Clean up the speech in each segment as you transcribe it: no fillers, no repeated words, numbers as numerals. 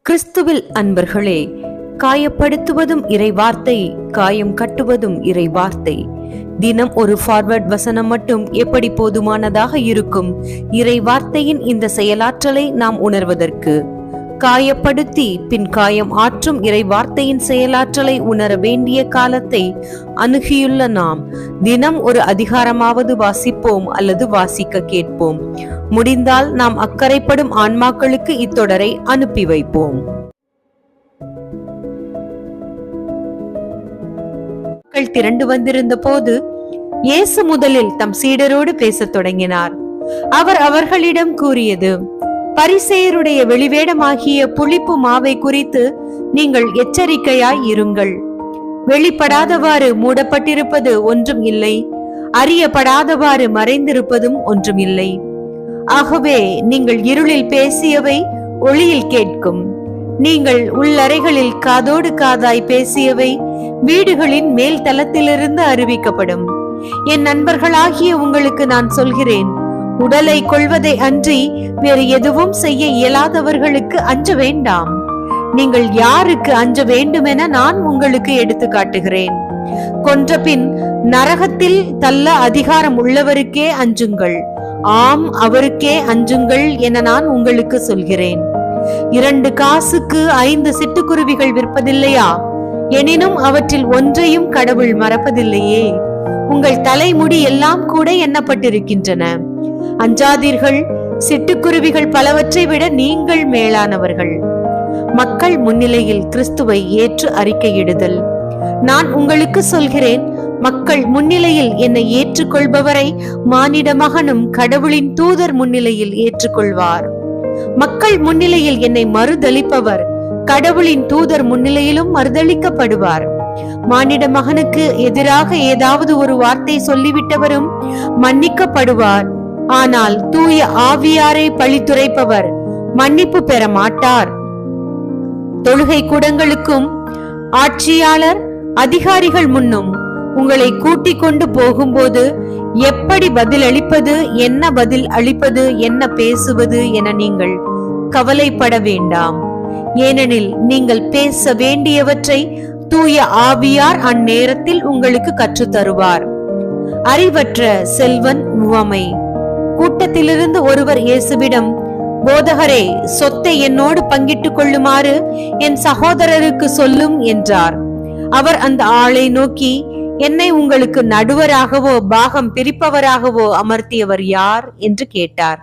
கிறிஸ்துவில் அன்பர்களே, காயப்படுத்துவதும் இறை வார்த்தை, காயம் கட்டுவதும் இறை வார்த்தை. தினம் ஒரு ஃபார்வர்ட் வசனம் மட்டும் எப்படி போதுமானதாக இருக்கும் இறை வார்த்தையின் இந்த செயலாற்றலை நாம் உணர்வதற்கு? காயப்படுத்தி பின் காயம் ஆற்றும் இறை வார்த்தையின் செயலாற்றலை உணர வேண்டிய காலத்தை அணுகியுள்ள நாம் தினம் ஒரு அதிகாரமாவது வாசிப்போம் அல்லது வாசிக்க கேட்போம். முடிந்தால் நாம் அக்கறைப்படும் ஆன்மாக்களுக்கு இத்தொடரை அனுப்பி வைப்போம். மக்கள் திரண்டு வந்திருந்த போது இயேசு முதலில் தம் சீடரோடு பேசத் தொடங்கினார். அவர் அவர்களிடம் கூறியது: பரிசேயருடைய வெளிவேடமாகிய புளிப்பு மாவை குறித்து நீங்கள் எச்சரிக்கையாய் இருங்கள். வெளிப்படாதவாறு மூடப்பட்டிருப்பது ஒன்றும் இல்லை, அறியப்படாதவாறு மறைந்திருப்பதும் ஒன்றும் இல்லை. ஆகவே நீங்கள் இருளில் பேசியவை ஒளியில் கேட்கும், நீங்கள் உள்ளறைகளில் காதோடு காதாய் பேசியவை வீடுகளின் மேல் தளத்திலிருந்து அறிவிக்கப்படும். என் நண்பர்களாகிய உங்களுக்கு நான் சொல்கிறேன், உடலை கொள்வதை அன்றி வேறு எதுவும் செய்ய இயலாதவர்களுக்கு அஞ்ச வேண்டாம். நீங்கள் யாருக்கு அஞ்ச வேண்டும் என நான் உங்களுக்கு எடுத்து காட்டுகிறேன். கொன்ற பின் நரகத்தில் தள்ள அதிகாரம் உள்ளவருக்கே அஞ்சுங்கள், ஆம் அவருக்கே அஞ்சுங்கள் என நான் உங்களுக்கு சொல்கிறேன். 2 காசுக்கு 5 சிட்டுக்குருவிகள் விற்பதில்லையா? எனினும் அவற்றில் ஒன்றையும் கடவுள் மறப்பதில்லையே. உங்கள் தலைமுடி எல்லாம் கூட எண்ணப்பட்டிருக்கின்றன. அஞ்சாதீர்கள், சிட்டுக்குருவிகள் பலவற்றை விட நீங்கள் மேலானவர்கள். மக்கள் முன்னிலையில் கிறிஸ்துவை ஏற்று அறிக்கையிடுதல். நான் உங்களுக்கு சொல்கிறேன், மக்கள் முன்னிலையில் என்னை ஏற்றுக்கொள்பவரை மானிட மகனும் கடவுளின் தூதர் முன்னிலையில் ஏற்றுக்கொள்வார். மக்கள் முன்னிலையில் என்னை மறுதலிப்பவர் கடவுளின் தூதர் முன்னிலையிலும் மறுதலிக்கப்படுவார். மானிட மகனுக்கு எதிராக ஏதாவது ஒரு வார்த்தை சொல்லிவிட்டவரும் மன்னிக்கப்படுவார். ஆனால் தூய ஆவியாரை பழித்துரைப்பவர் மன்னிப்பு பெற மாட்டார். தொழுகை கூடங்களுக்கும் ஆட்சியாளர் அதிகாரிகள் முன்னும் உங்களை கூட்டிக் கொண்டு போகும்போது எப்படி பதில் அளிப்பது, என்ன பதில் அளிப்பது, என்ன பேசுவது என நீங்கள் கவலைப்பட வேண்டாம். ஏனெனில் நீங்கள் பேச வேண்டியவற்றை தூய ஆவியார் அந்நேரத்தில் உங்களுக்கு கற்றுத் தருவார். அறிவற்ற செல்வன் உவமை. கூட்டத்திலிருந்து ஒருவர் இயேசுவிடம், போதகரே, சொத்தை என்னோடு பங்கிட்டுக் கொள்ளுமாறு என் சகோதரருக்கு சொல்லும் என்றார். அவர் அந்த ஆளை நோக்கி, என்னை உங்களுக்கு நடுவராகவோ பாகம் பிரிப்பவராகவோ அமர்த்தியவர் யார் என்று கேட்டார்.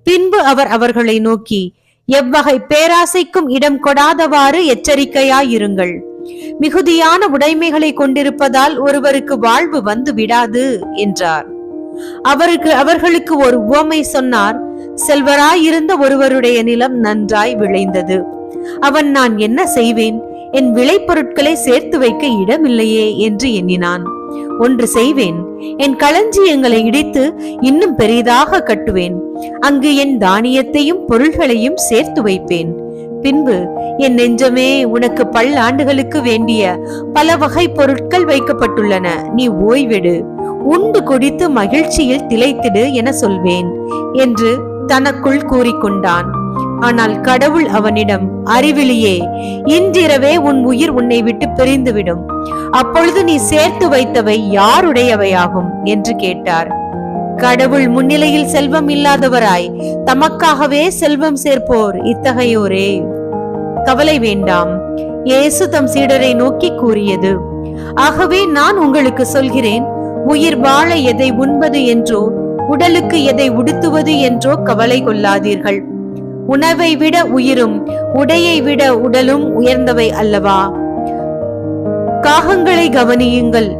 பின்பு அவர் அவர்களை நோக்கி, எவ்வகை பேராசைக்கும் இடம் கொடாதவாறு எச்சரிக்கையாயிருங்கள். மிகுதியான உடைமைகளை கொண்டிருப்பதால் ஒருவருக்கு வாழ்வு வந்து விடாது என்றார். அவர்களுக்கு ஒரு உவமை சொன்னார். செல்வராயிருந்த ஒருவருடைய நிலம் நன்றாய் விளைந்தது. அவன், நான் என்ன செய்வேன், என் விளைபொருட்களை சேர்த்து வைக்க இடமில்லையே என்று எண்ணினான். ஒன்று செய்வேன், என் களஞ்சியங்களை இடித்து இன்னும் பெரிதாக கட்டுவேன், அங்கு என் தானியத்தையும் பொருள்களையும் சேர்த்து வைப்பேன். பின்பு, என் நெஞ்சமே, உனக்கு பல்லாண்டுகளுக்கு வேண்டிய பல வகை பொருட்கள் வைக்கப்பட்டுள்ளன, நீ ஓய்வெடு, உண்டு குடித்து மகிழ்ச்சியில் திளைத்திடு என சொல்வேன் என்று தனக்குள் கூறிக்கொண்டான். ஆனால் கடவுள் அவனிடம், அறிவிலியே, இன்றிரவே உன் உயிர் உன்னை விட்டு பிரிந்துவிடும், அப்பொழுது நீ சேர்த்து வைத்தவை யாருடையவையாகும் என்று கேட்டார். கடவுள் முன்னிலையில் செல்வம் இல்லாதவராய் தமக்காகவே செல்வம் சேர்ப்போர் இத்தகையோரே. கவலை வேண்டாம். இயேசு தம் சீடரை நோக்கி கூறியது: ஆகவே நான் உங்களுக்கு சொல்கிறேன், உயிர் வாழ எதை உண்பது என்றோ உடலுக்கு எதை உடுத்துவது என்றோ கவலை கொள்ளாதீர்கள். உணவை விட உயிரும் உடையை விட உடலும் உயர்ந்தவை அல்லவா? காகங்களை கவனியுங்கள்,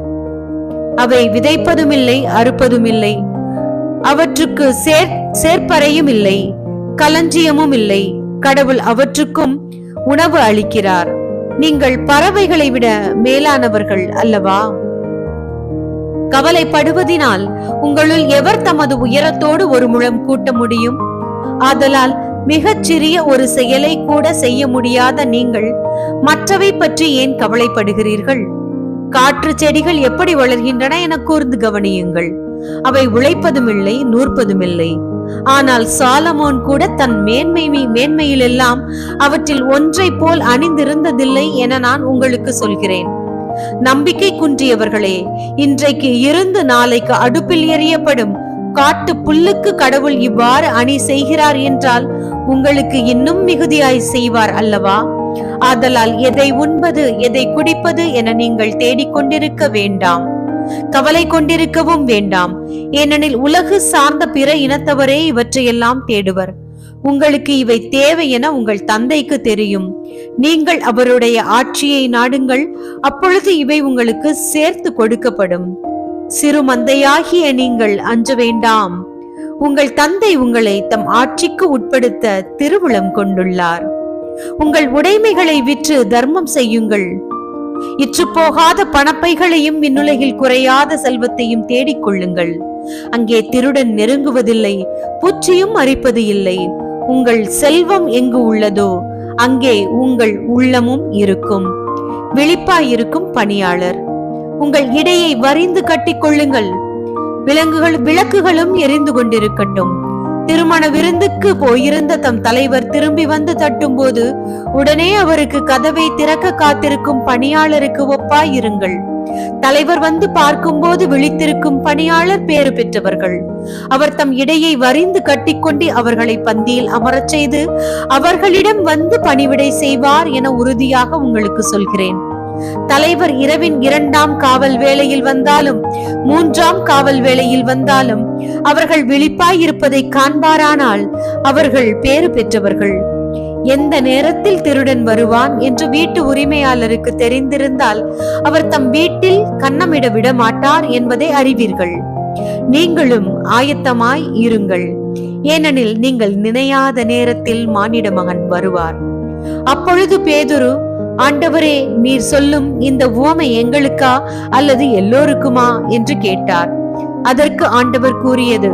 அவை விதைப்பதுமில்லை, அறுப்பதுமில்லை, அவற்றுக்கு சேர்ப்பறையும் இல்லை, களஞ்சியமும் இல்லை. கடவுள் அவற்றுக்கும் உணவு அளிக்கிறார். நீங்கள் பறவைகளை விட மேலானவர்கள் அல்லவா? கவலைப்படுவதினால் உங்களுள் எவர் தமது உயரத்தோடு ஒரு முழம் கூட்ட முடியும்? ஆதலால் மிகச் சிறிய ஒரு செயலை கூட செய்ய முடியாத நீங்கள் மற்றவை பற்றி ஏன் கவலைப்படுகிறீர்கள்? காற்று செடிகள் எப்படி வளர்கின்றன என கூர்ந்து கவனியுங்கள். அவை உழைப்பதும் இல்லை, நூற்பதும் இல்லை. ஆனால் சாலமோன் கூட தன் மேன்மையிலெல்லாம் அவற்றில் ஒன்றை போல் அணிந்திருந்ததில்லை என நான் உங்களுக்கு சொல்கிறேன். நம்பிக்கை குன்றியவர்களே, இன்றைக்கு இருந்து நாளைக்கு அடுப்பில் எறியப்படும் காட்டு புல்லுக்கு கடவுள் இவ்வாறு அணி செய்கிறார் என்றால் உங்களுக்கு இன்னும் மிகுதியாய் செய்வார் அல்லவா? ஆதலால் எதை உண்பது எதை குடிப்பது என நீங்கள் தேடிக்கொண்டிருக்க வேண்டாம், கவலை கொண்டிருக்கவும் வேண்டாம். ஏனெனில் உலகு சார்ந்த பிற இனத்தவரே இவற்றையெல்லாம் தேடுவர். உங்களுக்கு இவை தேவை என உங்கள் தந்தைக்கு தெரியும். நீங்கள் அவருடைய ஆட்சியை நாடுங்கள், அப்பொழுது இவை உங்களுக்கு சேர்த்து கொடுக்கப்படும். சிறு மந்தையாகிய நீங்கள் அஞ்ச வேண்டாம். உங்கள் தந்தை உங்களை தம் ஆட்சிக்கு உட்படுத்த திருவுளம் கொண்டுள்ளார். உங்கள் உடைமைகளை விற்று தர்மம் செய்யுங்கள். இற்று போகாத பணப்பைகளையும் விண்ணுலகில் குறையாத செல்வத்தையும் தேடிக்கொள்ளுங்கள். அங்கே திருடன் நெருங்குவதில்லை, பூச்சியும் அரிப்பது இல்லை. உங்கள் செல்வம் எங்கு உள்ளதோ அங்கே உங்கள் உள்ளமும் இருக்கும். விழிப்பாயிருக்கும் பணியாளர். உங்கள் இடையை வரிந்து கட்டிக்கொள்ளுங்கள். விளக்குகளும் எரிந்து கொண்டிருக்கட்டும். திருமண விருந்துக்கு போயிருந்த தம் தலைவர் திரும்பி வந்து தட்டும் போது உடனே அவருக்கு கதவை திறக்க காத்திருக்கும் பணியாளருக்கு ஒப்பாயிருங்கள். தலைவர் வந்து பார்க்கும் போது விழித்திருக்கும் பணியாளர் பேறு பெற்றவர்கள். அவர் தம் இடையை வரிந்து கட்டிக்கொண்டு அவர்களை பந்தியில் அமரச் செய்து அவர்களிடம் வந்து பணிவிடை செய்வார் என உறுதியாக உங்களுக்கு சொல்கிறேன். தலைவர் இரவின் 2ஆம் காவல் வேளையில் வந்தாலும் 3ஆம் காவல் வேளையில் வந்தாலும் அவர்கள் விழிப்பாய் இருப்பதை காண்பாரானால் அவர்கள் பேறு பெற்றவர்கள். எந்த நேரத்தில் திருடன் வருவான் என்று வீட்டு உரிமையாளருக்கு தெரிந்திருந்தால் அவர் தம் வீட்டில் கன்னமிட விட மாட்டார் என்பதை அறிவீர்கள். நீங்களும் ஆயத்தமாய் இருங்கள், ஏனெனில் நீங்கள் நினையாத நேரத்தில் மானிட மகன் வருவார். அப்பொழுது பேதுரு, ஆண்டவரே, நீர் சொல்லும் இந்த உவமை எங்களுக்கா அல்லது எல்லோருக்குமா என்று கேட்டார். அதற்கு ஆண்டவர் கூறியது,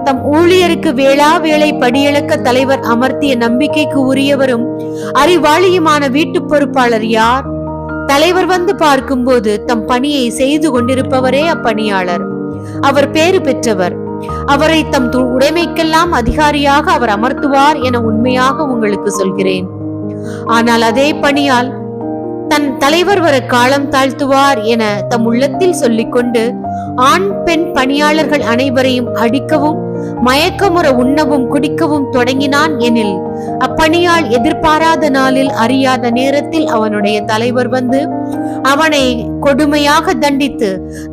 தம் ஊழியருக்கு வேளா வேளை படியிழக்க தலைவர் அமர்த்திய நம்பிக்கைக்கு உரியவரும் அறிவாளியுமான வீட்டு பொறுப்பாளர் யார்? தலைவர் வந்து பார்க்கும் போது தம் பணியை செய்து கொண்டிருப்பவரே அப்பணியாளர். அவர் பேறு பெற்றவர். அவரை தம் உடைமைக்கெல்லாம் அதிகாரியாக அவர் அமர்த்துவார் என உண்மையாக உங்களுக்கு சொல்கிறேன். ஆனால் அதே பணியால் தன் தலைவர் வர காலம் தாழ்த்துவார் என தம் உள்ளத்தில் சொல்லிக்கொண்டு ஆண் பெண் பணியாளர்கள் அனைவரையும் அடிக்கவும் மயக்கமுற உண்ணவும் குடிக்கவும் தொடங்கினான் எனில் அப்பணியால் எதிர்பாராத நாளில் அறியாத நேரத்தில் அவனுடைய தலைவர் வந்து அவனை கொடுமையாக தண்டித்து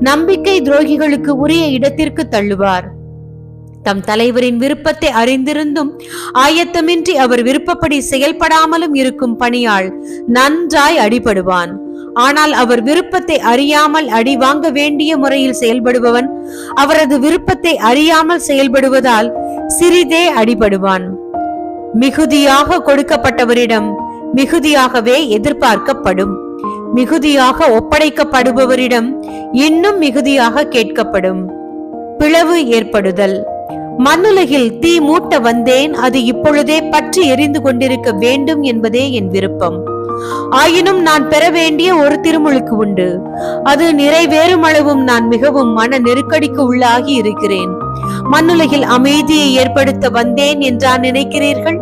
நம்பிக்கை துரோகிகளுக்கு உரிய இடத்திற்கு தள்ளுவார். தம் தலைவரின் விருப்பத்தை அறிந்திருந்தும் ஆயத்தமின்றி அவர் விருப்பப்படி செயல்படாமலும் இருக்கும் பணியாள் நன்றாய் அடிபடுவான். ஆனால் அவர் விருப்பத்தை அறியாமல் அடி வாங்க வேண்டிய முறையில் செயல்படுபவன் அவரது விருப்பத்தை அறியாமல் செயல்படுவதால் சிறிதே அடிபடுவான். மிகுதியாக கொடுக்கப்பட்டவரிடம் மிகுதியாகவே எதிர்பார்க்கப்படும். மிகுதியாக ஒப்படைக்கப்படுபவரிடம் இன்னும் மிகுதியாக கேட்கப்படும். பிளவு ஏற்படுதல். மண்ணுலகில் தீ மூட்ட வந்தேன், அது இப்பொழுதே பற்றி எரிந்து கொண்டிருக்க வேண்டும் என்பதே என் விருப்பம். ஆயினும் நான் பெற வேண்டிய ஒரு திருமுழுக்கு உண்டு. அது நிறைவேறும் அளவும் நான் மிகவும் மன நெருக்கடிக்கு உள்ளாகி இருக்கிறேன். மண்ணுலகில் அமைதியை ஏற்படுத்த வந்தேன் என்றா நினைக்கிறீர்கள்?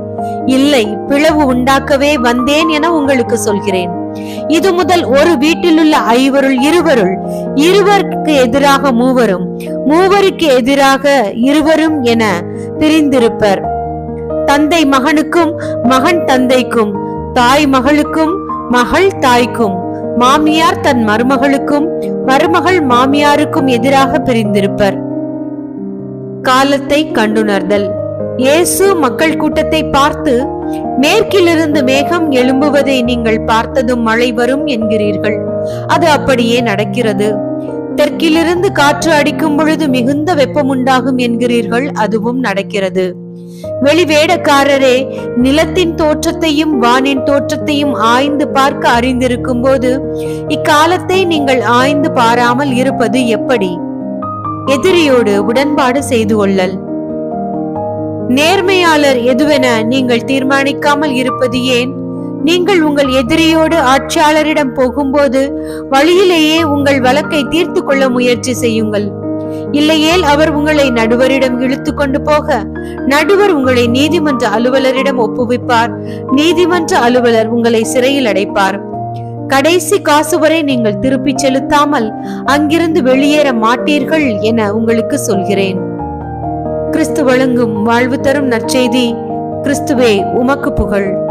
இல்லை, பிளவு உண்டாக்கவே வந்தேன் என உங்களுக்கு சொல்கிறேன். இது முதல் ஒரு வீட்டிலுள்ள 5 இருவருள், இருவருக்கு எதிராக 3, மூவருக்கு எதிராக 2 என பிரிந்திருப்பர். தந்தை மகனுக்கும், மகன் தந்தைக்கும், தாய் மகளுக்கும், மகள் தாய்க்கும், மாமியார் தன் மருமகளுக்கும், மருமகள் மாமியாருக்கும் எதிராக பிரிந்திருப்பர். காலத்தை கண்டுணர்தல். இயேசு மக்கள் கூட்டத்தை பார்த்து, மேற்கிலிருந்து மேகம் எழும்புவதை நீங்கள் பார்த்ததும் மழை வரும் என்கிறீர்கள். அது அப்படியே நடக்கிறது. தெற்கிலிருந்து காற்று அடிக்கும் பொழுது மிகுந்த வெப்பம் உண்டாகும் என்கிறீர்கள். அதுவும் நடக்கிறது. வெளிவேடக்காரரே, நிலத்தின் தோற்றத்தையும் வானின் தோற்றத்தையும் ஆய்ந்து பார்க்க அறிந்திருக்கும் போது இக்காலத்தை நீங்கள் ஆய்ந்து பாராமல் இருப்பது எப்படி? எதிரியோடு உடன்பாடு செய்து கொள்ளல். நேர்மையாளர் எதுவென நீங்கள் தீர்மானிக்காமல் இருப்பது ஏன்? நீங்கள் உங்கள் எதிரியோடு ஆட்சியாளரிடம் போகும்போது வழியிலேயே உங்கள் வழக்கை தீர்த்து கொள்ள முயற்சி செய்யுங்கள். இல்லையேல் அவர் உங்களை நடுவரிடம் இழுத்து கொண்டு போக நடுவர் உங்களை நீதிமன்ற அலுவலரிடம் ஒப்புவிப்பார். நீதிமன்ற அலுவலர் உங்களை சிறையில் அடைப்பார். கடைசி காசு வரை நீங்கள் திருப்பி செலுத்தாமல் அங்கிருந்து வெளியேற மாட்டீர்கள் என உங்களுக்கு சொல்கிறேன். கிறிஸ்து வழங்கும் வாழ்வு தரும் நற்செய்தி. கிறிஸ்துவே உமக்கு புகழ்.